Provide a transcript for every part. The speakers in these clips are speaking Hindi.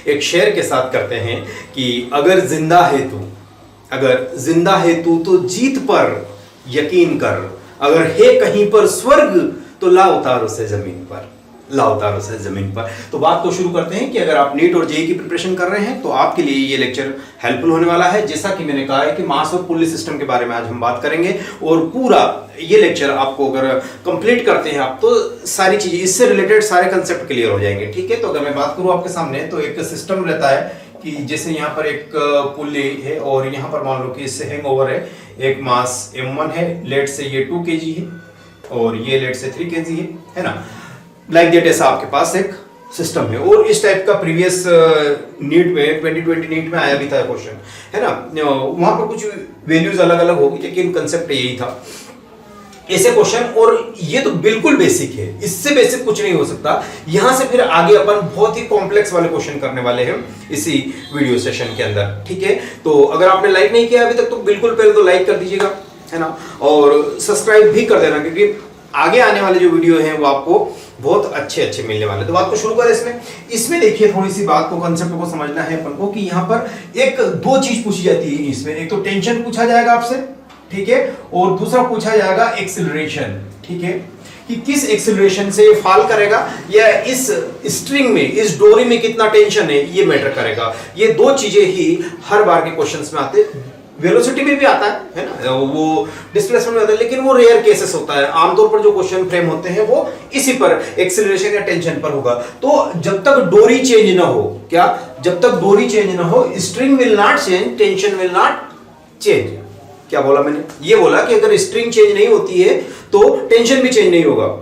एक शेर के साथ करते हैं कि अगर जिंदा है तू तो जीत पर यकीन कर, अगर है कहीं पर स्वर्ग तो ला उतार उसे जमीन पर। तो बात को शुरू करते हैं कि अगर आप नीट और जेईई की प्रिपरेशन कर रहे हैं तो आपके लिए ये लेक्चर हेल्पफुल होने वाला है। जैसा कि मैंने कहा है कि मास और पुलिस सिस्टम के बारे में आज हम बात करेंगे और पूरा ये लेक्चर आपको अगर कंप्लीट करते हैं आप तो सारी चीजें इससे रिलेटेड सारे कंसेप्ट क्लियर हो जाएंगे। ठीक है, तो अगर मैं बात करूं आपके सामने तो एक सिस्टम रहता है कि जैसे यहाँ पर एक पुल्ली है और यहाँ पर मान लो कि इससे हैंगओवर है, एक मास m1 है, लेट से ये 2 kg है और ये लेट से 3 kg है ना, लाइक दैट। ऐसा आपके पास एक सिस्टम है और इस टाइप का प्रीवियस नीट में 2020 नीट में आया भी था क्वेश्चन, है ना। वहां पर कुछ वैल्यूज अलग अलग होगी लेकिन कंसेप्ट यही था, ऐसे क्वेश्चन। और ये तो बिल्कुल बेसिक है, इससे बेसिक कुछ नहीं हो सकता। यहां से फिर आगे अपन बहुत ही कॉम्प्लेक्स वाले क्वेश्चन करने वाले हैं इसी वीडियो सेशन के अंदर। ठीक है, तो अगर आपने लाइक नहीं किया अभी तक तो बिल्कुल पहले तो लाइक कर दीजिएगा, है ना, और सब्सक्राइब भी कर देना क्योंकि आगे आने वाले जो वीडियो हैं वो आपको बहुत अच्छे मिलने वाले। तो बात को शुरू करें इसमें देखिए थोड़ी सी बात को, कंसेप्ट को समझना है अपन को कि यहाँ पर एक दो चीज पूछी जाती है इसमें। एक तो टेंशन पूछा जाएगा आपसे, ठीक है, और दूसरा पूछा जाएगा एक्सीलरेशन। ठीक है, कि किस एक्सीलरेशन से ये फॉल करेगा या इस स्ट्रिंग में, इस डोरी में कितना टेंशन है ये मैटर करेगा। ये दो चीजें ही हर बार के क्वेश्चंस में आते हैं। वेलोसिटी में भी आता है ना, वो डिस्प्लेसमेंट में आता है, लेकिन वो रेयर केसेस होता है। आमतौर पर जो क्वेश्चन फ्रेम होते हैं वो इसी पर, एक्सीलरेशन या टेंशन पर होगा। तो जब तक डोरी चेंज ना हो, क्या, जब तक डोरी चेंज ना हो, string will not change, tension will not change. क्या बोला मैंने? ये बोला कि अगर स्ट्रिंग चेंज नहीं होती है तो टेंशन भी चेंज नहीं होगा,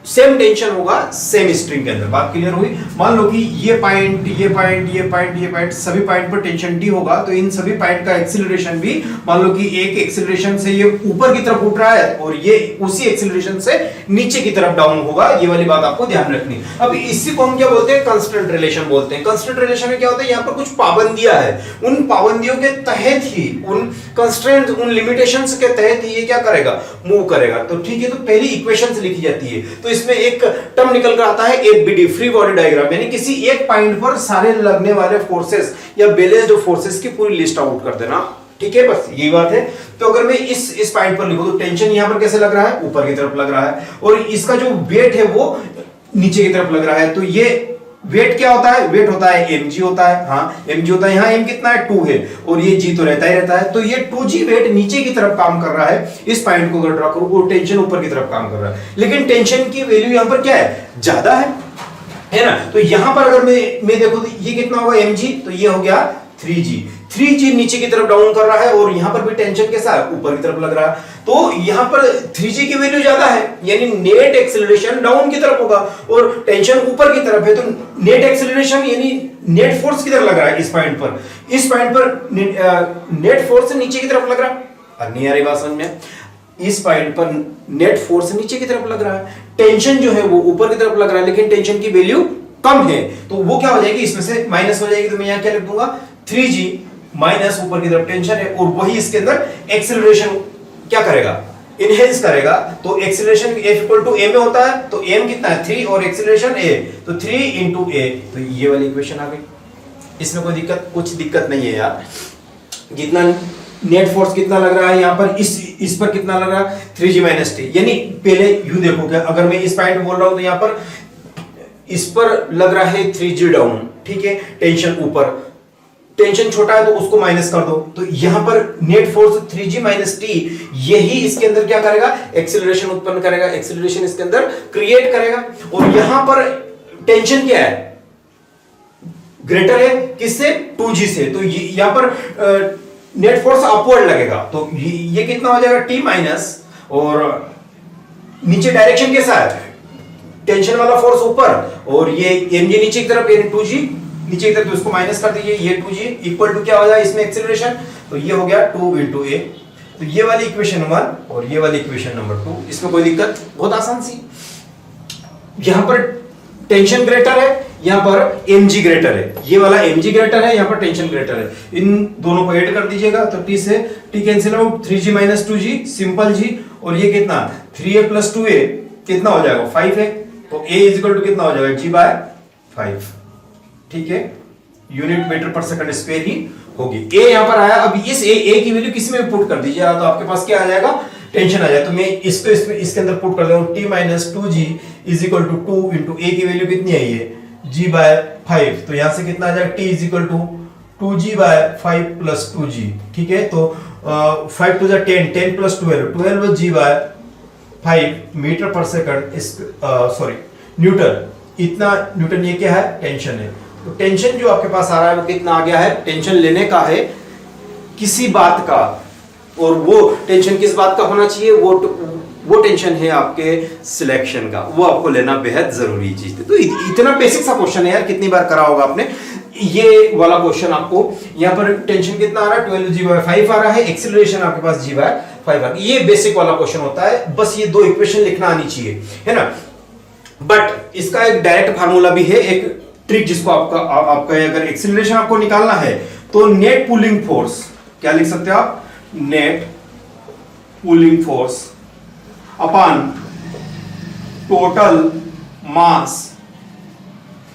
सेम टेंशन होगा सेम स्ट्रिंग के अंदर। बात क्लियर हुई? मान लो कि ये पॉइंट, ये पॉइंट, ये पॉइंट, ये पॉइंट, सभी पॉइंट पर टेंशन डी होगा तो इन सभी पॉइंट का एक्सीलरेशन भी, मान लो कि एक एक्सीलरेशन से ये ऊपर की तरफ उठ रहा है और ये उसी एक्सीलरेशन से नीचे की तरफ डाउन होगा। ये वाली बात आपको ध्यान रखनी। अब इसी को हम क्या बोलते हैं? कांस्टेंट रिलेशन बोलते हैं। कांस्टेंट रिलेशन में क्या होता है? यहाँ पर कुछ पाबंदियां है, उन पाबंदियों के तहत ही, उन कंस्ट्रेंट, उन लिमिटेशंस के तहत ही ये क्या करेगा? मूव करेगा। तो ठीक है, तो पहली इक्वेशंस लिखी जाती है। तो इसमें एक टर्म निकल कर आता है एफबीडी, फ्री बॉडी डायग्राम, यानी किसी एक पॉइंट पर सारे लगने वाले फोर्सेस या बैलेंस्ड फोर्सेस की पूरी लिस्ट आउट कर देना। ठीक है, बस यही बात है। तो अगर मैं इस पॉइंट पर लिखूं तो टेंशन यहां पर कैसे लग रहा है? ऊपर की तरफ लग रहा है, और इसका जो वेट है वो नीचे की तरफ लग रहा है। तो ये वेट क्या होता है? वेट होता है mg होता है, हाँ mg होता है। यहाँ m कितना है? 2 है, और ये g तो रहता ही रहता है। तो ये 2g वेट नीचे की तरफ काम कर रहा है। इस पॉइंट को अगर ड्रा करूं, वो टेंशन ऊपर की तरफ काम कर रहा है, लेकिन टेंशन की वैल्यू यहाँ पर क्या है? ज्यादा है ना। तो यहाँ पर अगर मैं देखो तो ये कितना होगा? mg, तो ये हो गया 3g नीचे की तरफ डाउन कर रहा है, और यहां पर भी टेंशन कैसा है? ऊपर की तरफ लग रहा है। तो यहां पर 3g की वैल्यू ज्यादा है, यानी नेट एक्सीलरेशन डाउन की तरफ होगा, और टेंशन ऊपर की तरफ है। तो नेट एक्सीलरेशन यानी नेट फोर्स किधर लग रहा है? इस पॉइंट पर। इस पॉइंट पर नेट फोर्स नीचे की तरफ लग रहा है। नहीं आ रही बात समझ में? इस पॉइंट पर नेट फोर्स नीचे की तरफ लग रहा है, टेंशन जो है वो ऊपर की तरफ लग रहा है, लेकिन टेंशन की वैल्यू कम है। तो वो क्या हो जाएगी? इसमें से माइनस हो जाएगी। तो मैं यहां क्या लिख दूंगा? 3g माइनस ऊपर की तरफ टेंशन है, और वही इसके अंदर एक्सीलरेशन क्या करेगा? इनहेंस करेगा। तो acceleration F equal to a में होता है, तो m कितना है? 3, और एक्सीलरेशन a, तो 3 इंटू a। तो ये वाली इक्वेशन आ गई। इसमें कोई दिक्कत, कुछ दिक्कत नहीं है यार। कितना नेट फोर्स कितना लग रहा है यहाँ पर? इस पर कितना लग रहा है? 3g minus t। यानी पहले यू देखो, क्या अगर मैं इस पॉइंट बोल रहा हूं तो यहाँ पर इस पर लग रहा है 3g डाउन, ठीक है, टेंशन ऊपर, टेंशन छोटा है तो उसको माइनस कर दो। तो यहां पर net force 3g minus T, यही इसके अंदर क्या करेगा? एक्सीलरेशन उत्पन्न करेगा, एक्सीलरेशन इसके अंदर क्रिएट करेगा। और यहां पर टेंशन क्या है? ग्रेटर है किससे? 2g से। तो यहां पर नेट फोर्स अपवर्ड लगेगा। तो ये कितना हो जाएगा? t माइनस, और नीचे डायरेक्शन कैसा है? टेंशन वाला फोर्स ऊपर, और ये mg नीचे की तरफ, यानी 2g नीचे की तरफ, तो इसको माइनस कर दीजिए। ये 2g इक्वल टू क्या हो जाए इसमें? एक्सीलरेशन। तो ये हो गया 2 इंटू a। तो ये वाली इक्वेशन 1 और ये वाली इक्वेशन नंबर 2। इसमें कोई दिक्कत? बहुत आसान सी। यहां पर टेंशन ग्रेटर है, यहां पर mg ग्रेटर है। ये वाला mg ग्रेटर है, यहां पर टेंशन ग्रेटर है। इन दोनों को ऐड कर दीजिएगा तो t से t cancel out, 3g minus 2g simple g, और ये कितना? 3a प्लस 2a कितना हो जाएगा? 5 है। तो a इज इक्वल टू कितना हो जाएगा? g by 5। ठीक है, unit metre per second square ही होगी। ए यहां पर आया, अब इस ए की वैल्यू किस में पुट कर दीजिए तो आपके पास क्या आ जाएगा, टेंशन आ जाए। तो मैं इसको इसके अंदर पुट कर दे रहा हूं, t minus 2g is equal to 2 into A की वैल्यू कितनी आई है, g बाय 5। तो यहां से कितना आ जाएगा, t is equal to 2g by 5 plus 2g, ठीक है। तो 5 to the 10, 10 plus 12, 12g by 5 metre per second, sorry newton, इतना न्यूटन। ये क्या है, टेंशन है। तो टेंशन जो आपके पास आ रहा है वो कितना आ गया है, टेंशन लेने का है किसी बात का, और वो टेंशन किस बात का होना चाहिए, वो टेंशन है आपके सिलेक्शन का, वो आपको लेना बेहद जरूरी चीज है। तो इतना बेसिक सा क्वेश्चन है यार, कितनी बार करा होगा आपने ये वाला क्वेश्चन। आपको यहाँ पर टेंशन कितना आ रहा है, 12g/5 आ रहा है, एक्सीलरेशन आपके पास g/5 आ रहा है। ये बेसिक वाला क्वेश्चन होता है, बस ये दो इक्वेशन लिखना आनी चाहिए, है ना। बट इसका एक डायरेक्ट फार्मूला भी है, एक ट्रिक, जिसको आपका अगर एक्सीलरेशन आपको निकालना है तो नेट पुलिंग फोर्स, क्या लिख सकते हो आप, net pulling force upon total मास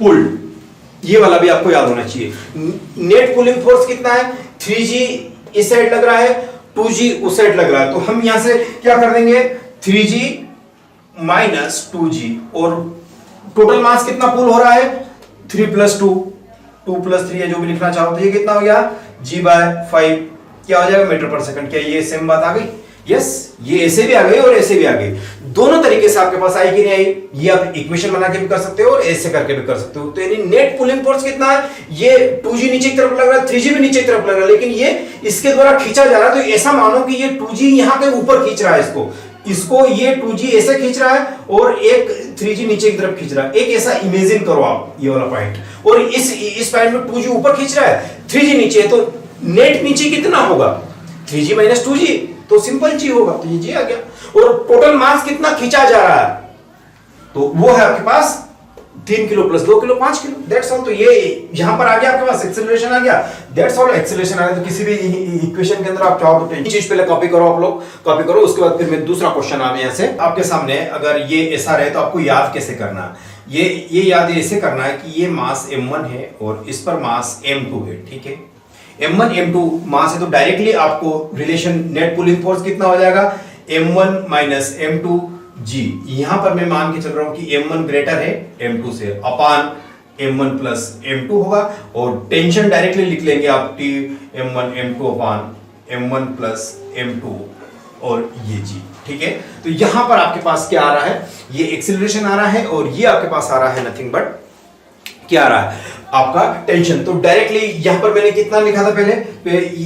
पुल्ड, ये वाला भी आपको याद होना चाहिए। नेट पुलिंग फोर्स कितना है, 3g इस साइड लग रहा है, 2g उस साइड लग रहा है। तो हम यहां से क्या कर देंगे, 3g माइनस 2g, और टोटल मास कितना पुल हो रहा है, 3 प्लस 2, 2 प्लस 3 है, जो भी लिखना चाहो। तो ये कितना हो गया, g/5 क्या हो जाएगा, मीटर पर सेकंड। क्या ये सेम बात आ गई, यस, ये ऐसे भी आ गई और ऐसे भी आ गई, दोनों तरीके से आपके पास आई कि नहीं आई। ये आप इक्वेशन बना के भी कर सकते हो और ऐसे करके भी कर सकते हो। तो यानी नेट पुलिंग फोर्स कितना है, ये 2g नीचे की तरफ लग रहा है, 3g भी नीचे की तरफ लग रहा है, लेकिन ये इसके द्वारा खींचा जा रहा है। तो ऐसा मानो कि ये 2g यहां के ऊपर खींच रहा है इसको ये 2g ऐसे खींच रहा है और एक 3g नीचे की तरफ खींच रहा है। एक ऐसा इमेजिन करो आप, ये वाला पॉइंट, और इस पॉइंट में 2g ऊपर खींच रहा है, 3g नीचे है, तो नेट नीचे कितना होगा, 3g माइनस 2g, तो सिंपल जी होगा, तो ये जी आ गया। और टोटल मास कितना खींचा जा रहा है, तो वो है आपके पास 3 kilo plus 2 kilo 5 kilo, that's all. तो ये यहां पर आ गया आपके पास, एक्सेलरेशन आ गया, दैट्स ऑल। एक्सेलरेशन आ गया, तो किसी भी इक्वेशन के अंदर आप चाहो तो टेंशन चीज पहले कॉपी करो, आप लोग कॉपी करो, उसके बाद फिर मैं दूसरा क्वेश्चन आ यहां से आपके सामने। अगर ये ऐसा रहे तो आपको याद कैसे करना, ये याद ऐसे करना है कि ये मास m1 है और इस पर मास m2 है, ठीक है। m1 m2 मास है, तो डायरेक्टली आपको रिलेशन नेट पुलिंग फोर्स कितना हो जाएगा, m1 माइनस m2 g। यहां पर मैं मान के चल रहा हूं कि m1 ग्रेटर है m2 से, अपान m1 प्लस m2 होगा, और टेंशन डायरेक्टली लिख लेंगे आप, t m1 m2 अपान m1 प्लस m2 और ये g, ठीक है। तो यहां पर आपके पास क्या आ रहा है, ये एक्सीलरेशन आ रहा है, और ये आपके पास आ रहा है नथिंग बट क्या आ रहा है, आपका टेंशन। तो डायरेक्टली यहां पर मैंने कितना लिखा था पहले,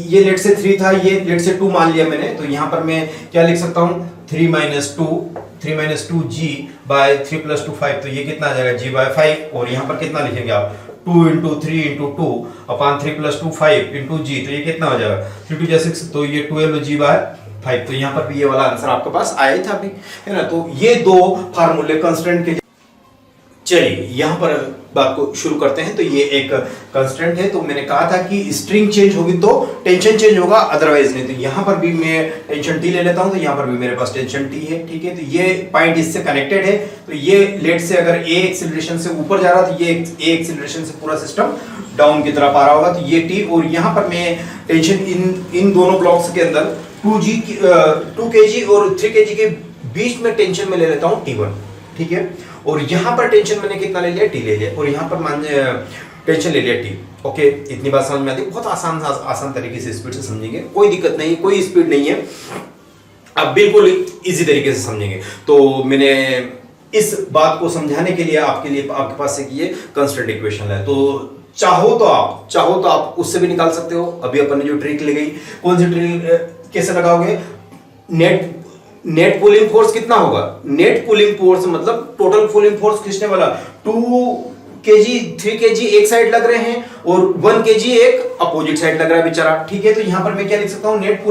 ये लेट से 3 था, ये लेट से 2 मान लिया मैंने, तो यहां पर मैं क्या लिख सकता हूं, 3 माइनस 2 g बाय 3 प्लस 2 5, तो ये कितना आ जाएगा, g/5। और यहां पर कितना लिखेंगे आप, 2 इंटू 3 इंटू 2 अपान 3 प्लस 2 5 इंटू g, तो ये कितना हो जाएगा, 3 2 6, तो ये 12g/5। तो यहां पर भी ये वाला आंसर आपके पास आया था अभी, है ना। तो ये दो फार्मूले कंस्टेंट के, चलिए यहां पर बात को शुरू करते हैं। तो ये एक कंस्टेंट है, तो मैंने कहा था कि स्ट्रिंग चेंज होगी तो टेंशन चेंज होगा, अदरवाइज नहीं। तो यहां पर भी मैं टेंशन टी ले लेता हूं, तो यहां पर भी मेरे पास टेंशन टी है, ठीक है। तो ये पॉइंट इससे कनेक्टेड है, तो ये लेट से अगर ए एक्सीलरेशन से ऊपर जा रहा तो ये ए एक्सीलरेशन से पूरा सिस्टम डाउन की तरफ आ रहा होगा, तो ये टी। और यहां पर मैं टेंशन इन दोनों ब्लॉक्स के अंदर 2 kg और 3 kg के बीच में टेंशन में ले लेता हूं T1, ठीक है। और यहां पर टेंशन मैंने कितना ले लिया, T ले लिया, और यहां पर मान टेंशन ले लिया T, ओके। इतनी बात समझ में आती है, बहुत आसान तरीके से स्पीड से समझेंगे, कोई दिक्कत नहीं, कोई स्पीड नहीं है, आप बिल्कुल इजी तरीके से समझेंगे। तो मैंने इस बात को समझाने के लिए आपके पास एक ये कंस्टेंट इक्वेशन है, तो चाहो तो आप उससे भी निकाल सकते हो। अभी अपन ने जो ट्रिक लगाई, कौन सी ट्रिक, कैसे लगाओगे, नेट पुलिंग फोर्स कितना होगा, नेट पुलिंग फोर्स मतलब टोटल पुलिंग फोर्स खींचने वाला 2 kg 3 kg एक साइड लग रहे हैं और 1 kg एक अपोजिट साइड लग रहा है बेचारा, ठीक है। तो यहां पर मैं क्या लिख सकता हूं, नेट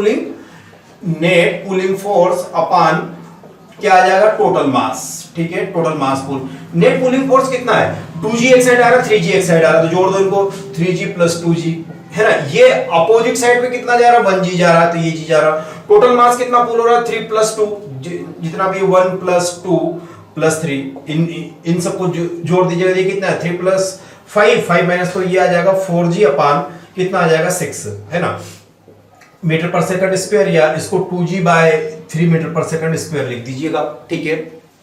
पुलिंग फोर्स अपॉन क्या आ जाएगा, टोटल मास, ठीक है, टोटल मास पुल। नेट पुलिंग फोर्स कितना है, 2g एक साइड आ रहा है, 3g एक साइड आ रहा है, तो जोड़ दो इनको, 3g प्लस 2g, है ना। ये अपोजिट साइड पे कितना जा रहा है, 1g जा रहा है, तो ये g जा रहा है। टोटल मास कितना पुल हो रहा है, 3 प्लस 2, जितना भी 1 प्लस 2 प्लस 3, इन सबको जोड़ दीजिएगा, ये कितना है, 3 प्लस 5 माइनस तो ये आ जाएगा 4g अपान कितना आ जाएगा 6, है ना, मीटर पर सेकंड स्क्वायर, या इसको 2g/3 metre per second square लिख दीजिएगा। ठीक है,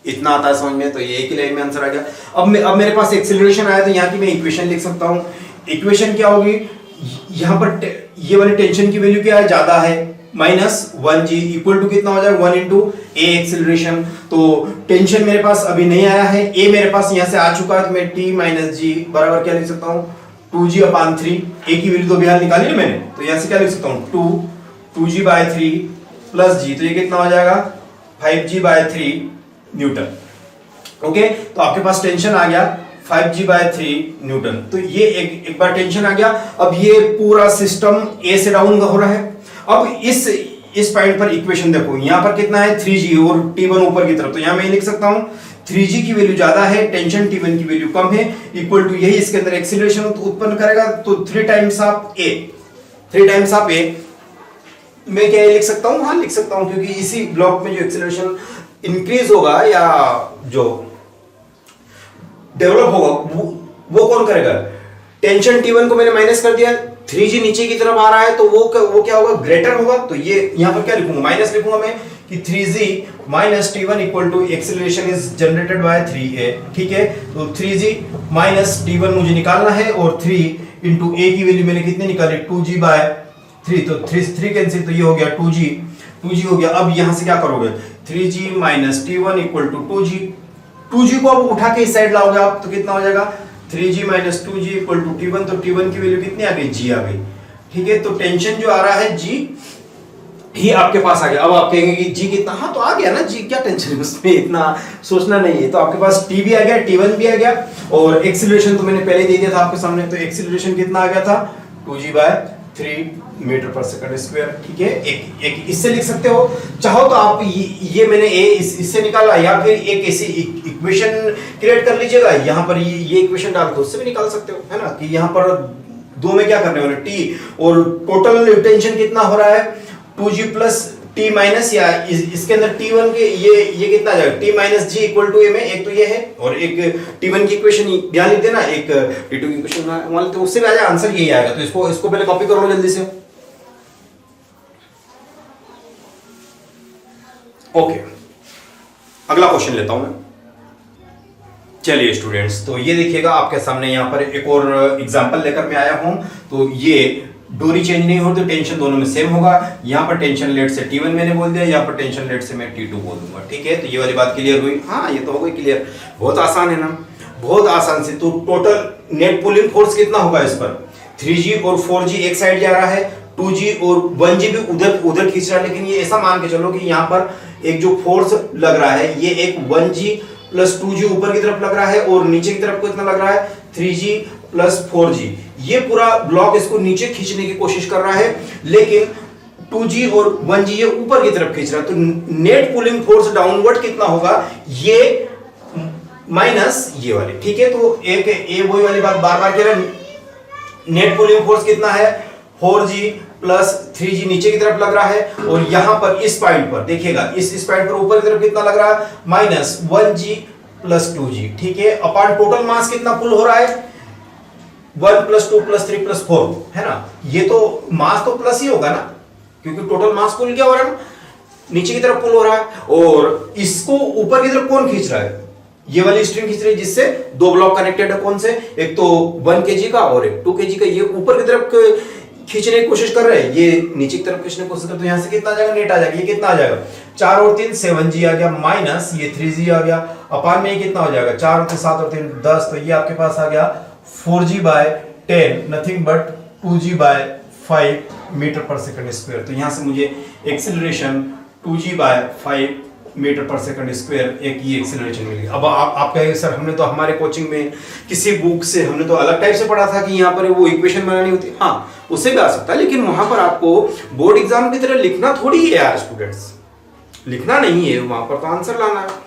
इतना आता है समझ में, तो ये एक ही लाइन में आंसर आ गया। अब मेरे पास एक्सीलरेशन आया तो यहाँ की मैं इक्वेशन लिख सकता हूँ। इक्वेशन क्या होगी, यहाँ पर ये वाली टेंशन की वैल्यू क्या है, ज्यादा है, -1g इक्वल टू कितना हो जाएगा 1 इंटू ए एक्सीलरेशन। तो टेंशन मेरे पास अभी नहीं आया है, ए मेरे पास यहाँ से आ चुका है, तो मैं t - g बराबर क्या लिख सकता हूँ 2g/3, ए की वैल्यू तो बिहार निकाली ना मैंने, तो यहाँ से क्या लिख सकता हूँ 2g/3 प्लस g, तो ये कितना हो जाएगा 5g/3 न्यूटन। ओके, तो आपके पास टेंशन आ गया 5g/3 न्यूटन। तो ये एक बार टेंशन आ गया। अब ये पूरा सिस्टम ए से डाउन का हो रहा है। अब इस पॉइंट पर इक्वेशन देखो, यहां पर कितना है 3g और t1 ऊपर की तरफ, तो यहां मैं लिख सकता हूं 3g की वैल्यू ज्यादा है, टेंशन t1 की वैल्यू कम है, इक्वल टू यही इसके अंदर एक्सीलरेशन उत्पन्न करेगा, तो 3 टाइम्स ऑफ a मैं क्या लिख सकता हूं, हाँ लिख सकता हूं, क्योंकि इसी ब्लॉक में जो एक्सीलरेशन इंक्रीज होगा या जो डेवलप होगा वो कौन करेगा, टेंशन t1 को मैंने माइनस कर दिया, 3g नीचे की तरफ आ रहा है, तो वो क्या होगा ग्रेटर होगा। तो ये यहां पर क्या लिखूंगा, माइनस लिखूंगा मैं कि 3g minus t1 equal to acceleration is generated by 3a। ठीक है, तो 3g माइनस t1 मुझे निकालना है, और 3 इंटू a की वैल्यू मैंने कितनी निकाली 2g/3, तो 3 कैंसिल, तो ये हो गया 2g हो गया। अब यहां से क्या करोगे 3g minus t1 equal to 2g को अब उठा के इस साइड लाओगे आप, तो कितना हो जाएगा 3g minus 2g equal to t1, तो t1 की वैल्यू कितनी आ गई g आ गई। ठीक है, तो टेंशन जो आ रहा है g ही आपके पास आ गया। अब आप कहेंगे कि g कितना, हाँ तो आ गया ना g, क्या टेंशन है उसमें, इतना सोचना नहीं है। तो आपके पास t भी आ गया, t1 भी आ गया, और एक्सीलरेशन तो मैंने पहले दे दिया था आपके सामने, तो एक्सीलरेशन कितना आ गया था 2g/3 metre per second square. ठीक है, एक इससे लिख सकते हो, चाहो तो आप ये मैंने इससे निकाला, या फिर एक ऐसी इक्वेशन क्रिएट कर लीजिएगा, यहाँ पर ये इक्वेशन डाल दो, उससे भी निकाल सकते हो, है ना, कि यहाँ पर दो में क्या करने वाले t, और टोटल टेंशन कितना हो रहा है 2g प्लस t माइनस, या इसके अंदर t1 के ये कितना आ जाएगा t minus g equal to a में, एक तो ये है, और एक t1 की इक्वेशन ध्यान लिख देना, एक t2 की इक्वेशन मान लेते, उससे भी आ जाएगा आंसर यही आएगा। तो इसको पहले कॉपी करो जल्दी से। ओके, अगला क्वेश्चन लेता हूं मैं। चलिए स्टूडेंट्स, तो ये देखिएगा आपके सामने यहाँ पर एक और एग्जांपल लेकर मैं आया हूं। तो ये डोरी चेंज नहीं हो तो टेंशन दोनों में सेम होगा। यहाँ पर टेंशन लेट से t1 मैंने बोल दिया, यहाँ पर टेंशन लेट से मैं t2 बोल दूंगा। ठीक है, तो ये वाली बात क्लियर हुई। हाँ, ये तो हो गई क्लियर, बहुत आसान है ना, बहुत आसान से। तो टोटल नेट पुलिंग फोर्स कितना होगा इस पर, 3g और 4g एक साइड जा रहा है, 2g और 1g भी उधर खींच रहा है, लेकिन ये ऐसा मान के चलो कि यहाँ पर एक जो फोर्स लग रहा है, ये एक 1g प्लस 2g ऊपर की तरफ लग रहा है, और नीचे की तरफ कितना लग रहा है 3g प्लस 4g। ये पूरा ब्लॉक इसको नीचे खींचने की कोशिश कर रहा है, लेकिन 2g और 1g ये ऊपर की तरफ खींच रहा है। तो नेट पुलिंग फोर्स डाउनवर्ड कितना होगा, ये माइनस ये वाली। ठीक है, तो एक वही वाली बात बार बार कह रहा है, नेट पुलिंग फोर्स कितना है 4g प्लस 3g नीचे की तरफ लग रहा है, और यहां पर इस पॉइंट पर देखिएगा, इस पॉइंट पर ऊपर की तरफ कितना लग रहा है माइनस 1g प्लस 2g। ठीक है, अपॉन टोटल मास कितना पुल हो रहा है 1 प्लस 2 प्लस 3 प्लस 4, है ना, ये तो मास तो प्लस ही होगा ना, क्योंकि टोटल मास पुल क्या हो रहा है, नीचे की तरफ पुल हो रहा है, और इसको ऊपर की तरफ कौन खींच रहा है, ये वाली स्ट्रिंग खींच रही है, जिससे दो ब्लॉक कनेक्टेड है। कौन से, एक तो 1 kg का और एक 2 kg का, ये ऊपर की तरफ खींचने की कोशिश कर रहे हैं, ये नीचे की तरफ खींचने की कोशिश कर, तो यहां से कितना आ जाएगा, नेट आ जाएगा, ये कितना आ जाएगा 4 और 3 7g आ गया, माइनस ये 3g आ गया, अपान में ये कितना हो जाएगा 4 और 3 7 और 3 10, तो ये आपके पास आ गया 4g/10 nothing but 2g/5 metre per second square. तो यहां से मुझे acceleration 2g/5 metre per second square एक ही एक्सीलरेशन मिलेगी। अब आप कहेंगे सर हमने तो हमारे कोचिंग में किसी बुक से हमने तो अलग टाइप से पढ़ा था कि यहाँ पर वो इक्वेशन बनानी होती है। हाँ, उससे भी आ सकता है, लेकिन वहां पर आपको बोर्ड एग्जाम की तरह लिखना थोड़ी है यार स्टूडेंट्स, लिखना नहीं है, वहां पर तो आंसर लाना है,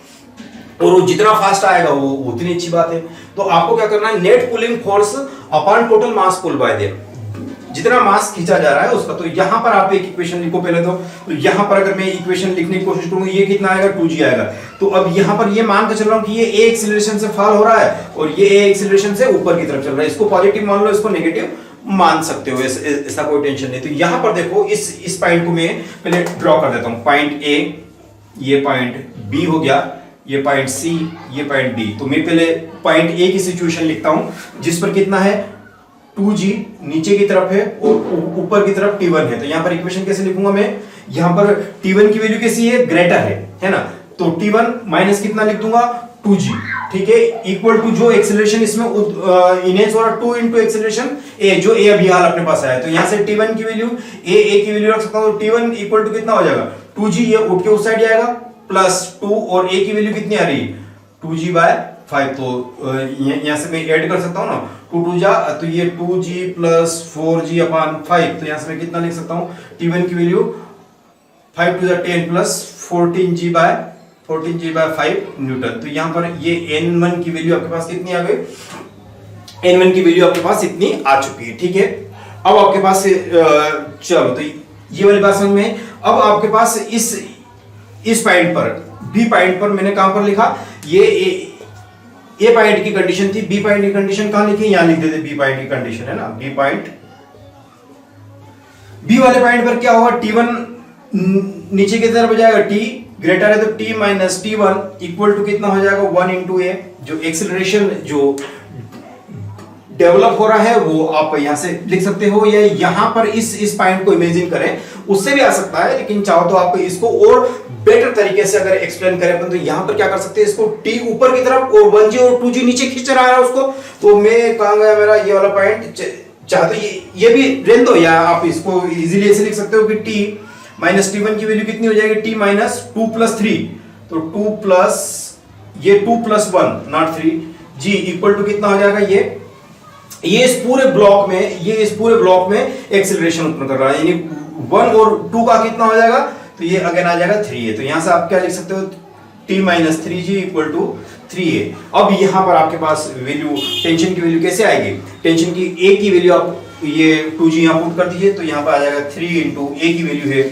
और वो जितना फास्ट आएगा वो उतनी अच्छी बात है। तो आपको क्या करना है, net pulling force upon total mass pull by there. जितना मास खींचा जा रहा है उसका। तो यहां पर आप एक इक्वेशन लिखो पहले तो यहां पर अगर मैं इक्वेशन लिखने की कोशिश करूंगा, ये कितना आएगा 2g आएगा। तो अब यहां पर ये मान के चल रहा हूं कि ये a एक्सीलरेशन से फॉल हो रहा है और ये a एक्सीलरेशन से ऊपर की तरफ चल रहा है। इसको पॉजिटिव मान लो, इसको नेगेटिव मान सकते हो, ऐसा कोई टेंशन नहीं। तो यहां पर देखो इस पॉइंट को मैं पहले ड्रॉ कर देता हूं। पॉइंट ए, ये पॉइंट बी हो गया, ये पॉइंट सी, ये पॉइंट डी। तो मैं पहले पॉइंट ए की सिचुएशन लिखता हूं जिस पर कितना है 2g नीचे की तरफ है और ऊपर की तरफ t1 है। तो यहां पर इक्वेशन कैसे लिखूंगा मैं, यहां पर t1 की वैल्यू कैसी है, ग्रेटर है ना। तो t1 माइनस कितना लिख दूंगा 2g, ठीक है, इक्वल टू जो एक्सेलरेशन इसमें इनेज हो रहा 2 इंटू एक्सेलरेशन a, जो a अभी हाल अपने पास आया। तो यहां से t1 की वैल्यू a की वैल्यू रख सकता हूं। t1 इक्वल टू कितना हो जाएगा 2g, ये उठ के उस साइड जाएगा, प्लस 2 और a की वैल्यू कितनी आ रही है 2g/5। तो यहां से मैं ऐड कर सकता हूं ना, 2 2 जा, तो ये 2g प्लस 4g/5। तो यहां से मैं कितना लिख सकता हूं, t1 की वैल्यू 5 2 10 प्लस 14g/5 न्यूटन। तो यहां पर ये n1 की वैल्यू आपके पास कितनी आ गई, n1 की वैल्यू आपके पास इतनी आ चुकी है, ठीक है। अब आपके पास चलो तो ये वाली बात समझ में। अब आपके पास इस पॉइंट पर बी पॉइंट पर मैंने कहां पर लिखा, ये ए पॉइंट की कंडीशन थी, बी पॉइंट की कंडीशन कहां लिखी, यहां लिख देते, बी पॉइंट की कंडीशन है ना, बी पॉइंट। बी वाले पॉइंट पर क्या होगा, t1 नीचे की तरफ जाएगा, t ग्रेटर है तो t minus t1 equal to कितना हो जाएगा 1 इंटू ए। जो एक्सेलरेशन जो डेवलप हो रहा है वो आप यहां से लिख सकते हो, या यहां पर इस पॉइंट को इमेजिन करें, उससे भी आ सकता है, लेकिन चाहो तो आप इसको और बेटर तरीके से अगर एक्सप्लेन करें अपन, तो यहां पर क्या कर सकते हैं, इसको t ऊपर की तरफ और 1g और 2g नीचे खींच रहा है उसको। तो मैं कहां गया मेरा ये वाला पॉइंट, चाहे तो ये भी रहने दो, या आप इसको इजीली ऐसे लिख सकते हो कि t माइनस t1 की वैल्यू कितनी हो जाएगी, t माइनस 2 प्लस 3। तो 2 प्लस ये 2 plus 1 not 3 g equal to कितना हो जाएगा, ये इस पूरे ब्लॉक में एक्सेलरेशन उत्पन्न कर रहा है, यानी 1 और 2 का कितना हो जाएगा, तो ये अगेन आ जाएगा 3 है। तो यहां से आप क्या लिख सकते हो, t minus 3g equal to 3a। अब यहां पर आपके पास वैल्यू, टेंशन की वैल्यू कैसे आएगी, टेंशन की a की वैल्यू आप ये 2g यहां पुट कर दीजिए, तो यहां पर आ जाएगा 3 इंटू a की वैल्यू है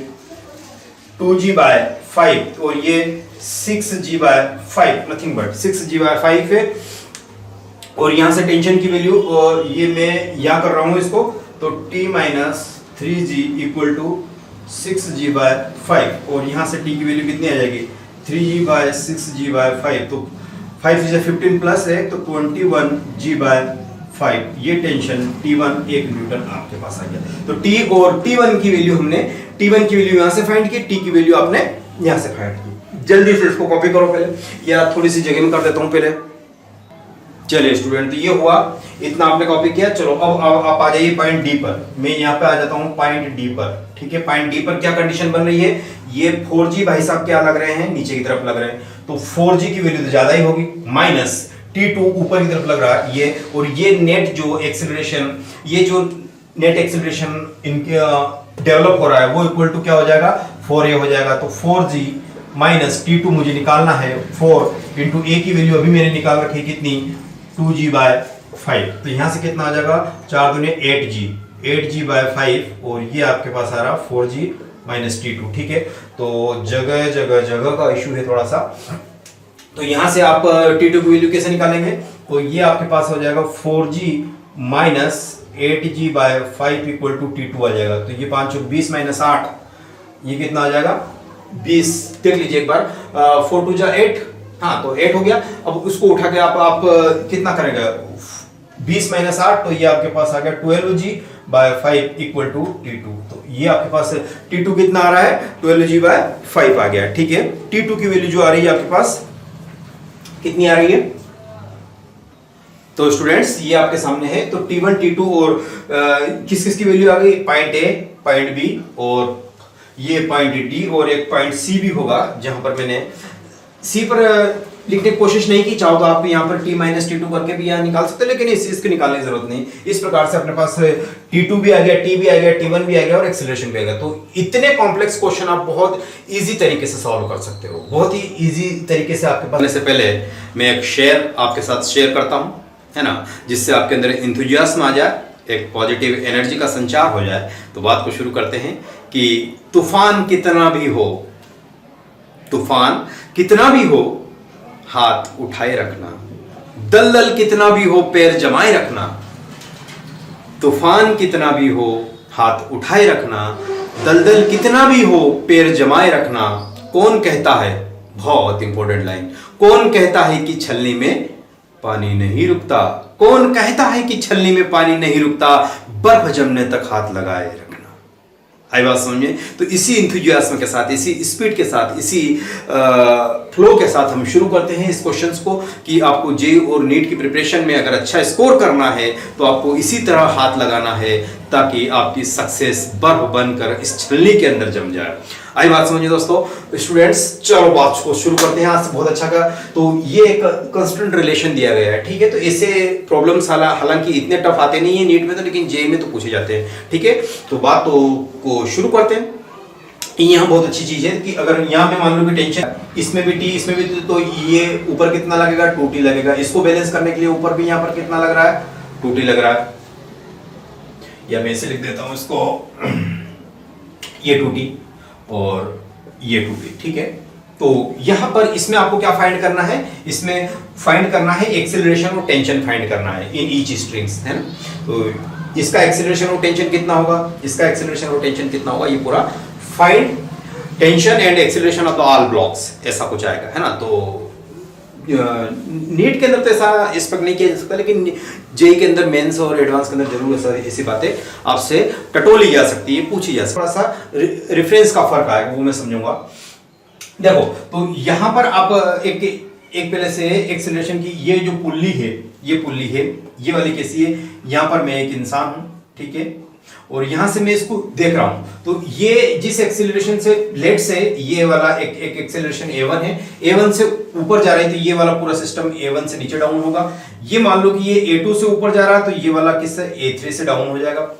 2g/5 और ये 6g/5, नथिंग बट 6g/5 है। और यहां से टेंशन की वैल्यू, और ये मैं यहां कर रहा हूं इसको, तो t minus 3g equal to 6g/5 और यहां से t की वैल्यू कितनी आ जाएगी 3g/6g/5। तो 5 से 15 प्लस है तो 21g/5। ये टेंशन t1 1 न्यूटन आपके पास आ गया। तो t और t1 की वैल्यू हमने, t1 की वैल्यू यहां से फाइंड की, t की वैल्यू आपने यहां से फाइंड की। जल्दी से इसको कॉपी करो पहले, या थोड़ी सी जगह में कर देता हूं पहले। चलिए स्टूडेंट, तो ये हुआ, इतना आपने कॉपी किया। चलो अब आप आ जाइए पॉइंट डी पर। मैं यहाँ पे आ जाता हूँ पॉइंट डी पर, ठीक है। पॉइंट डी पर क्या कंडीशन बन रही है, ये 4g भाई साहब क्या लग रहे हैं, नीचे की तरफ लग रहे हैं, तो 4g की वैल्यू तो ज्यादा ही होगी, माइनस t2 ऊपर की तरफ लग रहा है ये, और ये नेट जो एक्सेलरेशन, ये जो नेट एक्सेलरेशन इनके डेवलप हो रहा है वो इक्वल टू क्या हो जाएगा 4a हो जाएगा। तो 4g माइनस t2 मुझे निकालना है, 4 इंटू a की वैल्यू अभी मैंने निकाल रखी है कितनी 2g/5। तो यहां से कितना आ जाएगा 4 दूनी 8g/5 और ये आपके पास आ रहा 4g माइनस t2, ठीक है। तो जगह का इशू है थोड़ा सा। तो यहां से आप t2 की वैल्यू कैसे निकालेंगे, तो ये आपके पास हो जाएगा 4g minus 8g/5 equal to t2 आ जाएगा। तो ये 5 20 माइनस 8, ये कितना आ जाएगा 20। देख लीजिए एक बार, 4 2 8, हाँ तो 8 हो गया। अब उसको उठा के आप कितना करेंगे 20 माइनस 8, तो ये आपके पास आ गया 12g/5 इक्वल टू t2। तो ये आपके पास t2 कितना आ रहा है 12g/5 आ गया, ठीक है। t2 की वैल्यू जो आ रही है आपके पास कितनी आ रही है, तो स्टूडेंट्स ये आपके सामने है। तो t1 t2 और किस किस की वैल्यू आ गई, पॉइंट ए, पॉइंट बी और ये पॉइंट डी, और एक पॉइंट सी भी होगा जहां पर मैंने सी पर लिखने की कोशिश नहीं की। चाहो तो आप यहाँ पर t माइनस t2 करके भी यहाँ निकाल सकते हैं, लेकिन इसके निकालने की जरूरत नहीं। इस प्रकार से अपने पास t2 भी आ गया, t भी आ गया, t1 भी आ गया और एक्सेलरेशन भी आ गया। तो इतने कॉम्प्लेक्स क्वेश्चन आप बहुत इजी तरीके से सॉल्व कर सकते हो, बहुत ही इजी तरीके से। आपके पास से पहले मैं एक शेयर आपके साथ शेयर करता हूँ, है ना, जिससे आपके अंदर इंथुजियाज्म आ जाए एक पॉजिटिव एनर्जी का संचार हो जाए, तो बात को शुरू करते हैं कि तूफान कितना भी हो, तूफान कितना भी हो हाथ उठाए रखना, दलदल कितना भी हो पैर जमाए रखना, तूफान कितना भी हो हाथ उठाए रखना, दलदल कितना भी हो पैर जमाए रखना। कौन कहता है, बहुत इंपॉर्टेंट लाइन, कौन कहता है कि छलनी में पानी नहीं रुकता, कौन कहता है कि छलनी में पानी नहीं रुकता, बर्फ जमने तक हाथ लगाए रखना। आई बात समझे? तो इसी इंथुजियाज्म के साथ, इसी स्पीड के साथ, इसी फ्लो के साथ हम शुरू करते हैं इस क्वेश्चंस को कि आपको जे और नीट की प्रिपरेशन में अगर अच्छा स्कोर करना है तो आपको इसी तरह हाथ लगाना है ताकि आपकी सक्सेस बर्फ बनकर इस छलनी के अंदर जम जाए। आई बात समझिए दोस्तों। स्टूडेंट्स चलो बात को शुरू करते हैं आज से बहुत अच्छा का। तो ये एक कांस्टेंट रिलेशन दिया गया है, ठीक है। तो ऐसे प्रॉब्लम्स हालांकि इतने टफ आते नहीं है नीट में तो, लेकिन जे में तो पूछे जाते हैं, ठीक है। तो बात को शुरू करते हैं। यहाँ बहुत अच्छी चीज है कि अगर यहाँ पे मान लो कि टेंशन इसमें भी टी इसमें भी, तो ये ऊपर कितना लगेगा, 2t लगेगा। इसको बैलेंस करने के लिए ऊपर भी यहाँ पर कितना लग रहा है, 2t लग रहा है। या मैं इसे लिख देता हूं इसको, ये 2t और ये 2t, ठीक है। तो यहां पर इसमें आपको क्या फाइंड करना है, इसमें फाइंड करना है एक्सेलरेशन और टेंशन फाइंड करना है इन ईच स्ट्रिंग्स, है ना। तो इसका एक्सेलरेशन और टेंशन कितना होगा, इसका एक्सेलरेशन और टेंशन कितना होगा, ये पूरा find tension and acceleration of the all blocks, ऐसा कुछ आएगा, है ना। तो नीट के अंदर तो ऐसा एक्सपेक्ट नहीं किया जा सकता, लेकिन जेई के अंदर, मेंस और एडवांस के अंदर जरूर ऐसी बातें आपसे टटोली जा सकती है, पूछी जा सकती है। थोड़ा सा रेफरेंस का फर्क आएगा, वो मैं समझूंगा। देखो तो यहां पर आप एक पहले से एक्सेलरेशन की ये जो पुल्ली है, ये पुल्ली है, ये वाली कैसी है, यहां पर मैं एक इंसान हूं, ठीक है, और यहां से मैं इसको देख रहा हूं। तो ये जिस एक्सेलरेशन से, लेट से ये वाला एक एक्सेलरेशन a1 है, a1 से ऊपर जा रही थी, ये वाला पूरा सिस्टम a1 से नीचे डाउन होगा। ये मान लो कि ये a2 से ऊपर जा रहा है, तो ये वाला किससे, a3 से डाउन हो जाएगा।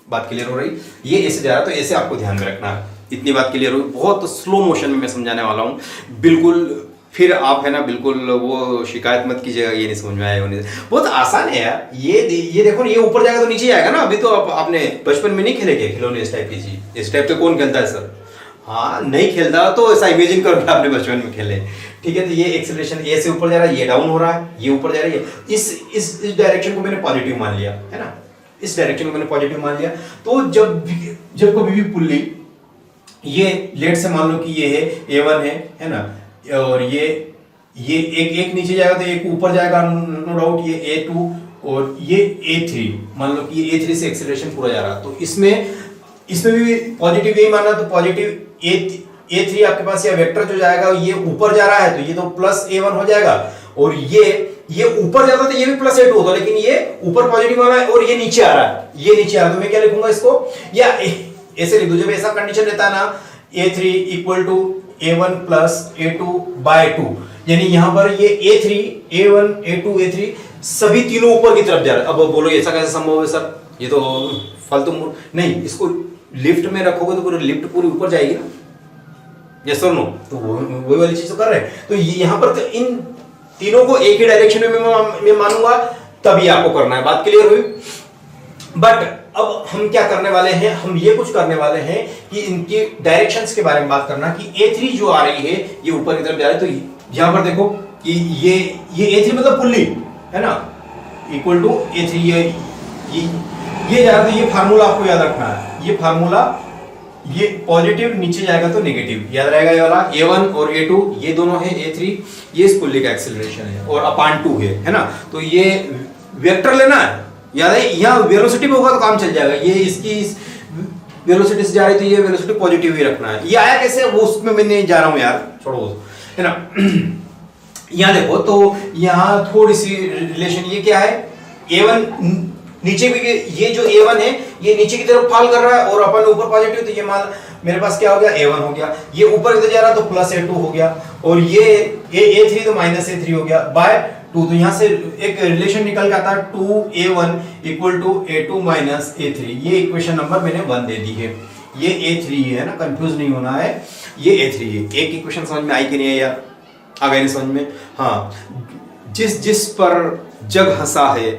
बात क्लियर हो रही? ये ऐसे जा रहा है, तो ऐसे आपको ध्यान में रखना है। इतनी बात क्लियर होगी। बहुत स्लो मोशन में मैं समझाने वाला हूँ, बिल्कुल। फिर आप है ना बिल्कुल वो शिकायत मत कीजिएगा ये नहीं समझ में आया, बहुत आसान है यार। ये देखो, ये ऊपर जाएगा तो नीचे जाएगा ना। अभी तो आपने बचपन में नहीं खेले क्या खिलौने इस टाइप की चीज? इस टाइप के कौन खेलता है सर? हाँ, नहीं खेलता तो ऐसा इमेजिन करो कि आपने बचपन में खेले, ठीक है। तो ये एक्सेलरेशन ए से ऊपर जा रहा है, ये डाउन हो रहा है, ये ऊपर जा रहा है। इस डायरेक्शन को मैंने पॉजिटिव मान लिया, है ना, इस डायरेक्शन को मैंने पॉजिटिव मान लिया। तो जब कभी भी पुल्ली ये लेट से मान लो कि ये है a1 है ना, और ये एक नीचे जाएगा तो एक ऊपर जाएगा, नो डाउट। ये a2 और ये a3, मान लो कि ये a3 से एक्सेलरेशन पूरा जा रहा है। तो इसमें भी पॉजिटिव यही मानना, तो पॉजिटिव a3 आपके पास या वेक्टर जो जाएगा ये ऊपर जा रहा है, तो ये तो प्लस a1 हो जाएगा। और ये ऊपर जाता तो ये भी प्लस a2 होता, लेकिन ये ऊपर पॉजिटिव वाला है और ये नीचे आ रहा है, ये नीचे आ रहा है। तो मैं क्या लिखूंगा इसको, या ऐसे लिख दो, जब ऐसा कंडीशन रहता है ना, a3 equal to a1 plus a2 bye 2, यानी यहां पर ये a3, a1, a2, a3 सभी तीनों ऊपर की तरफ जा रहे हैं। अब बोलो ऐसा कैसे संभव है सर, ये तो फालतू नहीं। इसको लिफ्ट में रखोगे तो पूरी लिफ्ट पूरी ऊपर जाएगी ना, यस और नो। तो वही वाली चीज तो कर रहे हैं। तो यहां पर तो इन तीनों को एक ही डायरेक्शन में मैं मानूंगा, तभी आपको करना है। बात क्लियर हुई? बट अब हम क्या करने वाले हैं, हम ये कुछ करने वाले हैं कि इनके डायरेक्शंस के बारे में बात करना कि a3 जो आ रही है ये ऊपर की तरफ जा रही है। तो यहां पर देखो कि ये a3 मतलब पुल्ली है ना, इक्वल टू a3, ये जा रहा है। तो ये फार्मूला आपको याद रखना है, ये फार्मूला, ये पॉजिटिव नीचे जाएगा तो नेगेटिव, याद रहेगा ये वाला। a1 और a2 ये दोनों है, a3 ये इस पुल्ली का एक्सेलरेशन है और अपान 2 है ना। तो ये वेक्टर लेना है, याद है। यहाँ वेलोसिटी में होगा तो काम चल जाएगा। ये इसकी वेलोसिटी से जा रही, तो ये वेलोसिटी पॉजिटिव ही रखना है। ये आया कैसे, वो उसमें मैं नहीं जा रहा हूं यार, छोड़ो, है ना। यहाँ देखो तो यहाँ थोड़ी सी रिलेशन, ये क्या है, a1 नीचे भी, ये जो a1 है ये नीचे की तरफ फॉल कर रहा है और अपन ऊपर पॉजिटिव, तो ये मान मेरे पास क्या हो गया, a1 हो गया। ये ऊपर की तरफ जा रहा है तो प्लस a2 हो गया, और ये a3 तो माइनस a3 हो गया बाय 2। तो यहां से एक रिलेशन निकल के आता है 2a1 equal to a2 minus a3। ये इक्वेशन नंबर मैंने 1 दे दी है। ये a3 है ना, कंफ्यूज नहीं होना है, ये a3 है। एक इक्वेशन समझ में आई कि नहीं है यार, आ गई नहीं समझ में? हाँ, जिस पर जग हंसा है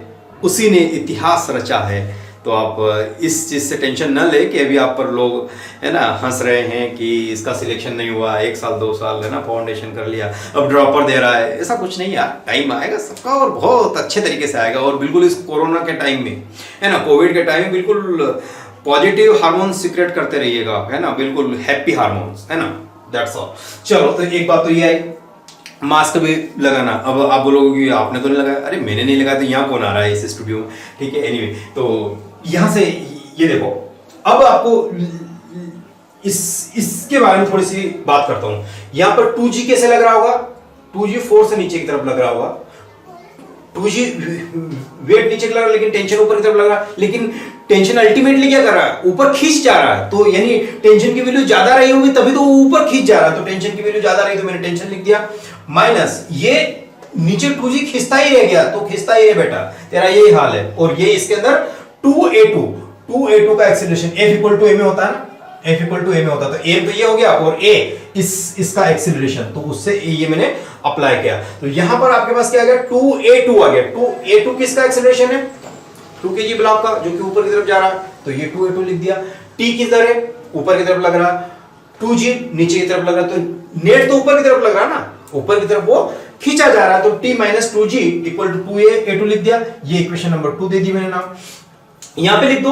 उसी ने इतिहास रचा है। तो आप इस चीज़ से टेंशन न ले कि अभी आप पर लोग है ना हंस रहे हैं कि इसका सिलेक्शन नहीं हुआ, 1 साल 2 साल है ना फाउंडेशन कर लिया अब ड्रॉपर दे रहा है, ऐसा कुछ नहीं यार। टाइम आएगा सबका और बहुत अच्छे तरीके से आएगा। और बिल्कुल इस कोरोना के टाइम में है ना, कोविड के टाइम में बिल्कुल पॉजिटिव हार्मोन सीक्रेट करते रहिएगा, है ना, बिल्कुल हैप्पी हार्मोन्स, है ना, दैट्स ऑल। चलो तो एक बात तो ये आई, मास्क भी लगाना। अब आप बोलोगे कि आपने तो नहीं लगाया, अरे मैंने नहीं लगाया तो यहाँ कौन आ रहा है इस स्टूडियो में, ठीक है। एनीवे तो यहां से ये देखो, अब आपको इसके बारे में थोड़ी सी बात करता हूं। यहां पर 2G कैसे लग रहा होगा, 2G 4 से नीचे की तरफ लग रहा होगा। 2G वेट नीचे लग रहा है लेकिन टेंशन ऊपर की तरफ लग रहा है, लेकिन टेंशन अल्टीमेटली क्या कर रहा है, ऊपर खींच जा रहा है। तो यानी टेंशन की वैल्यू ज्यादा रही होगी तभी तो ऊपर खींच जा रहा है। तो टेंशन की वैल्यू ज्यादा रही तो मैंने टेंशन लिख दिया, माइनस ये नीचे 2G खिंचता ही रह गया तो खिंचता ही रहे बेटा, तेरा यही हाल है। और ये इसके अंदर 2a2 का acceleration F equal to a में होता है ना, F इक्वल टू a में होता है। तो a तो ये हो गया और a इसका एक्सीलरेशन, तो उससे ये मैंने अप्लाई किया। तो यहां पर आपके पास क्या आ गया, 2a2 आ गया। 2a2 किसका एक्सीलरेशन है, 2 kg ब्लॉक का जो कि ऊपर की तरफ जा रहा है, तो ये 2a2 लिख दिया। t किधर है, ऊपर की तरफ लग रहा है, 2g नीचे की तरफ लग रहा है, तो नेट तो ऊपर की तरफ लग रहा है ना, ऊपर की तरफ वो खींचा जा रहा है। तो t minus 2g equal to 2a2 लिख दिया। ये इक्वेशन नंबर 2 दे दी मैंने नाम, यहां पे लिख दो।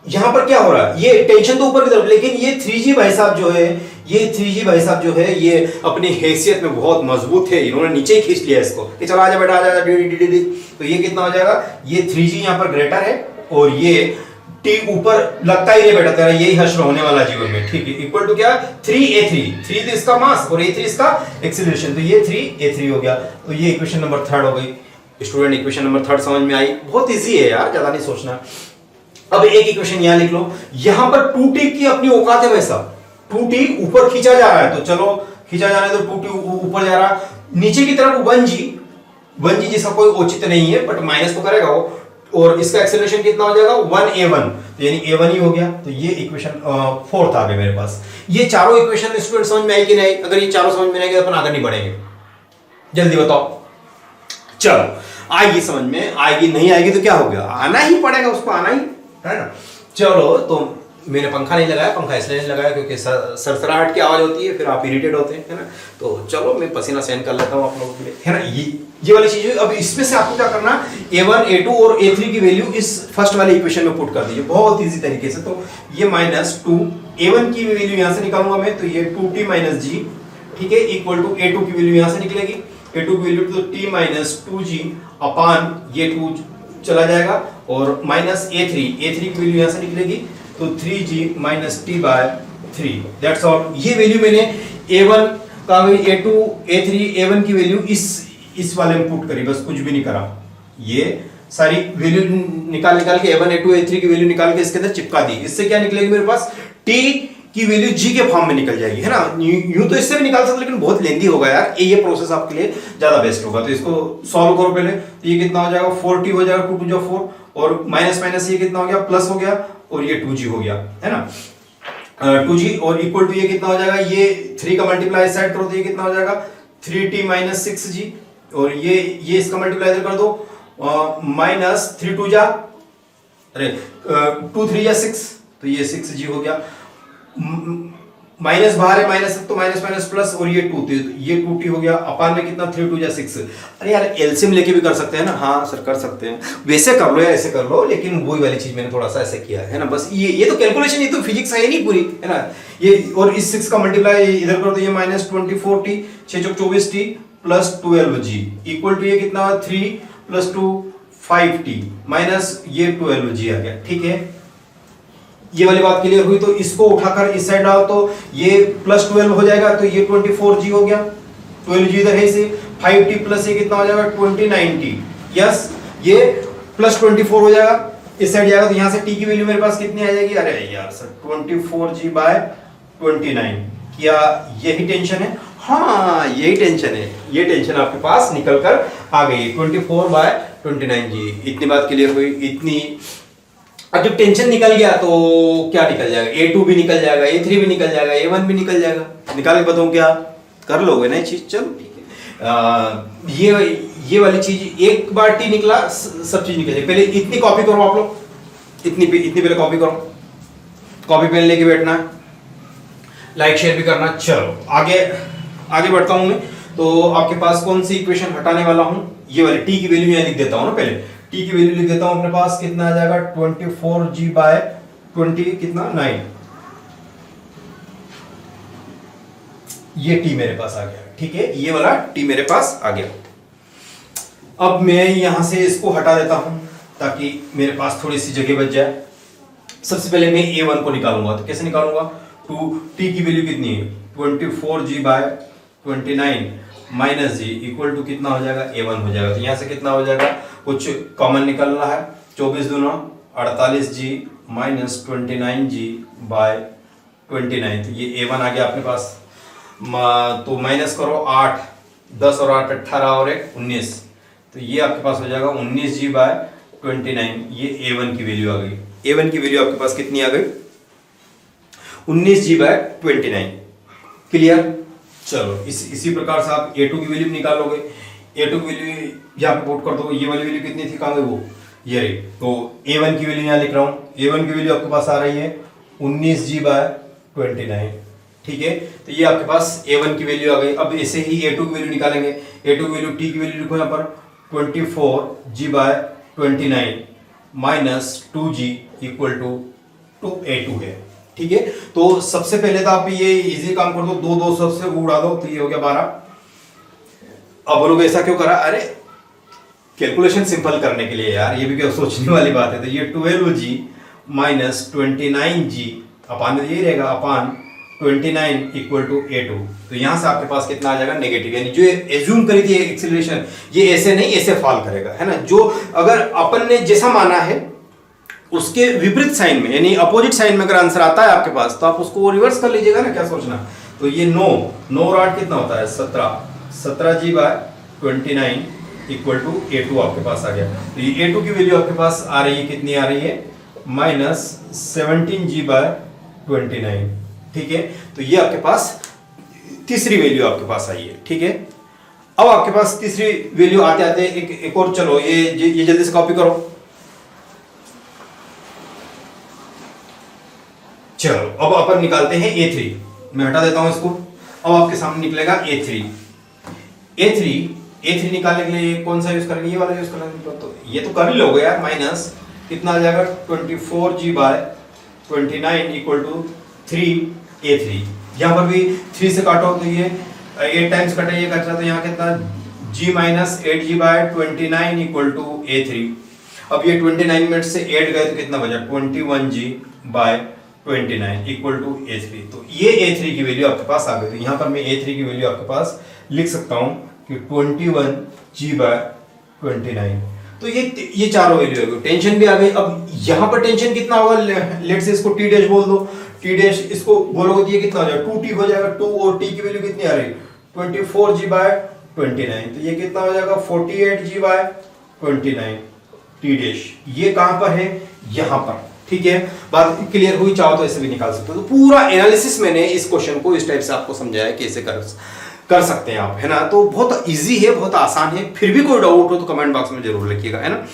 यहां पर क्या हो रहा है, ये टेंशन तो ऊपर की तरफ, लेकिन ये 3G भाई साहब जो है, ये 3G भाई साहब जो है ये अपनी हैसियत में बहुत मजबूत है, इन्होंने नीचे ही खींच लिया इसको कि चलो आजा बेटा आजा। तो ये कितना हो जाएगा, ये 3G यहां पर ग्रेटर है और ये T ऊपर लगता ही है बेटा, तेरा यही हश्र होने वाला जीवन में, ठीक है। इक्वल टू क्या, 3a3, 3 इसका मास और a3 इसका एक्सीलरेशन, तो ये 3a3 हो गया। तो ये इक्वेशन नंबर 3 हो गई। स्टूडेंट इक्वेशन नंबर 3 समझ में आई, बहुत इजी है यार, ज्यादा नहीं सोचना। अब एक इक्वेशन यहां लिख लो, यहां पर 2t की अपनी औकात है वैसा, 2t ऊपर खींचा जा रहा है, तो चलो खींचा जा रहा है तो 2t ऊपर जा रहा है, नीचे की तरफ 1g जिसका कोई औचित्य नहीं है बट माइनस तो करेगा वो, और इसका एक्सेलरेशन कितना हो जाएगा 1a1, तो यानी a1 ही हो गया। तो ये इक्वेशन 4 आ गया मेरे पास। ये चारों इक्वेशन स्टूडेंट समझ में आई कि नहीं, अगर ये चारों समझ में आएंगे तो अपन आगे नहीं बढ़ेंगे, जल्दी बताओ। चलो आएगी समझ में, आएगी नहीं आएगी तो क्या हो गया, आना ही पड़ेगा, उसको आना ही है ना। चलो तो मैंने पंखा नहीं लगाया, पंखा इसलिए नहीं लगाया क्योंकि सरसराहट की आवाज होती है, फिर आप इरिटेट होते हैं, है ना। तो चलो मैं पसीना सहन कर लेता हूँ आप लोगों के लिए, है ना। ये वाली चीज। अब इसमें से आपको क्या करना, a1 a2 और a3 की वैल्यू इस फर्स्ट वाले इक्वेशन में पुट कर दीजिए बहुत इजी तरीके से। तो ये माइनस 2 a1 की वैल्यू यहां से निकालूंगा मैं, तो ये 2t माइनस g, ठीक है, इक्वल टू a2 की वैल्यू यहां से निकलेगी, a2 की वैल्यू तो t माइनस 2g अपान ये 2 चला जाएगा, और माइनस a3 की वैल्यू यहां से निकलेगी, तो 3g minus t by 3, that's all. ये वैल्यू मैंने a1 का a2 a3 a1 की वैल्यू इस वाले में पुट करी, बस कुछ भी नहीं करा। ये सारी वैल्यू निकाल के a1 a2 a3 की वैल्यू निकाल के इसके अंदर चिपका दी। इससे क्या निकलेगी मेरे पास, t की वैल्यू g के फॉर्म में निकल जाएगी, है ना। यूं तो इससे भी निकाल सकते लेकिन बहुत लेंदी होगा यार, ये प्रोसेस आपके लिए ज्यादा बेस्ट होगा। तो इसको सॉल्व करो पहले, तो ये कितना हो जाएगा 4t हो जाएगा, 2 2 4, और माइनस माइनस ये कितना हो गया, प्लस हो गया, और ये 2g हो गया, है ना। 2g और इक्वल टू ये कितना हो जाएगा, ये 3 का मल्टीप्लाई साइड करो तो ये कितना हो जाएगा 3t माइनस 6g, और ये इसका मल्टीप्लाई कर दो, माइनस 3 2 जा, अरे 2 3 जा 6, तो ये 6g हो गया। माइनस बाहर है, माइनस तो माइनस माइनस प्लस, और ये 2 ये 2t हो गया, अपान में कितना 3 2 जा 6। अरे यार एलसीएम लेके भी कर सकते हैं ना, हाँ सर कर सकते हैं, वैसे कर लो या ऐसे कर लो, लेकिन वही वाली चीज मैंने थोड़ा सा ऐसे किया है ना। बस ये तो कैलकुलेशन, ये तो फिजिक्स है नहीं पूरी, है ना। ये और इस 6 का मल्टीप्लाई इधर कर दो, ये minus 24t 6 24t plus 12g equal to ये कितना 3 प्लस 2 5t माइनस ये 12g आ गया, ठीक है। ये वाली बात क्लियर हुई। तो इसको उठाकर इस साइड डालो तो ये प्लस 12 हो जाएगा, तो ये 24g हो गया, 12g इधर है, इसे 5t प्लस ये कितना हो जाएगा 29t, यस ये प्लस 24 हो जाएगा, इस साइड जाएगा तो यहां से t की वैल्यू मेरे पास कितनी आ जाएगी, अरे यार सर 24g बाय 29। क्या यही टेंशन है, हाँ यही टेंशन है, ये टेंशन आपके पास निकल कर आ गई 24 बाय 29g। इतनी बात क्लियर हुई, इतनी। अब जब टेंशन निकल गया तो क्या निकल जाएगा, a2 भी निकल जाएगा, a3 भी निकल जाएगा, a1 भी निकल जाएगा। निकाल के बताऊं क्या, कर लोगे ना ये चीज, चलो ठीक है। ये वाली चीज एक बार टी निकला सब चीज निकल जाएगी। पहले इतनी कॉपी करो आप लोग, इतनी पहले कॉपी करो, कॉपी पेन लेके बैठना है, लाइक शेयर भी करना। चलो आगे बढ़ता हूं मैं। तो आपके पास कौन सी इक्वेशन हटाने वाला हूं, ये वाली टी की वैल्यू यहां लिख देता हूं ना, पहले टी की वैल्यू लिख देता हूं। अपने पास कितना आ जाएगा 24g/20 कितना 9, ये टी मेरे पास आ गया। ठीक है, ये वाला टी मेरे पास आ गया। अब मैं यहां से इसको हटा देता हूं ताकि मेरे पास थोड़ी सी जगह बच जाए। सबसे पहले मैं a1 को निकालूंगा, तो कैसे निकालूंगा, टी की वैल्यू कितनी है 24g/29 minus ji equal to कितना हो जाएगा a1 हो जाएगा। तो यहां से कितना हो जाएगा, कुछ कॉमन निकल रहा है, 24 दूना 48g माइनस 29g/29, तो ये a1 आ गया अपने पास। तो माइनस करो 8, 10 और 8 18 और 1 19, तो ये आपके पास हो जाएगा 19g/29, ये a1 की वैल्यू आ गई। a1 की वैल्यू आपके पास कितनी आ गई 19g/29। क्लियर। चलो इसी प्रकार से आप a2 की वैल्यू निकालोगे। a2 की वैल्यू यहाँ पे पुट कर दो, ये वाली वैल्यू कितनी थी, कहाँ गई वो, ये रही। तो a1 की वैल्यू यहाँ लिख रहा हूँ, a1 की वैल्यू आपके पास आ रही है 19g/29। ठीक है, तो ये आपके पास a1 की वैल्यू आ गई। अब ऐसे ही a2 की वैल्यू निकालेंगे। a2 की वैल्यू t की वैल्यू लिखो यहाँ पर 24g/29 minus 2g equal to a2 है। ठीक है, तो सबसे पहले तो आप ये इजी काम कर दो, 2 सबसे उड़ा दो, तो ये हो गया 12। अब बोलोगे ऐसा क्यों करा, अरे कैलकुलेशन सिंपल करने के लिए यार, ये भी क्या सोचने वाली बात है। तो ये 12g माइनस 29g अपान यही रहेगा, अपान 29 इक्वल टू a2। तो यहां से आपके पास कितना आ जाएगा नेगेटिव, यानी जो एज्यूम करी थी एक्सीलरेशन, ये ऐसे नहीं ऐसे फॉल करेगा, है ना। जो अगर अपन ने जैसा माना है उसके विपरीत साइन में, यानी अपोजिट साइन में अगर आंसर आता है आपके पास, तो आप उसको रिवर्स कर लीजिएगा ना, क्या सोचना। तो ये 9 और 8 कितना होता है 17g/29 इक्वल टू a2 आपके पास आ गया। तो ये a2 की वैल्यू आपके पास आ रही है, कितनी आ रही है माइनस 17g/29। ठीक है, तो ये आपके पास तीसरी वैल्यू आपके पास आई है। ठीक है, अब आपके पास तीसरी वैल्यू आते आते एक और, चलो ये जल्दी से कॉपी करो। चलो अब अपन निकालते हैं a3, मैं हटा देता हूं इसको। अब आपके सामने निकलेगा a3 निकालने के लिए कौन सा यूज करेंगे, ये वाला यूज करेंगे। तो ये तो कर ही लोगे यार, माइनस कितना आ जाएगा 24g/29 इक्वल टू 3a3। यहां पर भी 3 से काटो तो ये 8 टाइम्स कटे, ये कटा, तो यहाँ कितना g minus 8g/29 equal to a3। अब ये 29 मिनट से 8 गए तो कितना बचा 21g/29 इक्वल टू a3। तो ये a3 की वैल्यू आपके पास आ गई। तो यहाँ पर मैं a3 की वैल्यू आपके पास लिख सकता हूँ कि 21g/29। तो ये चारों वैल्यू है, टेंशन भी आ गई। अब यहाँ पर टेंशन कितना होगा, लेट से इसको t डैश बोल दो, t डैश इसको बोलोगे तो ये कितना हो जाएगा 2t हो जाएगा। 2 और t की वैल्यू कितनी आ रही 24g/29, तो ये कितना हो जाएगा 48g/29 t डैश। ये कहां पर है, यहां पर। ठीक है, बात क्लियर हुई, चाहो तो ऐसे भी निकाल सकते हो। तो पूरा एनालिसिस मैंने इस क्वेश्चन को इस टाइप से आपको समझाया कैसे कर सकते हैं आप, है ना। तो बहुत इजी है, बहुत आसान है। फिर भी कोई डाउट हो तो कमेंट बॉक्स में जरूर लिखिएगा, है ना।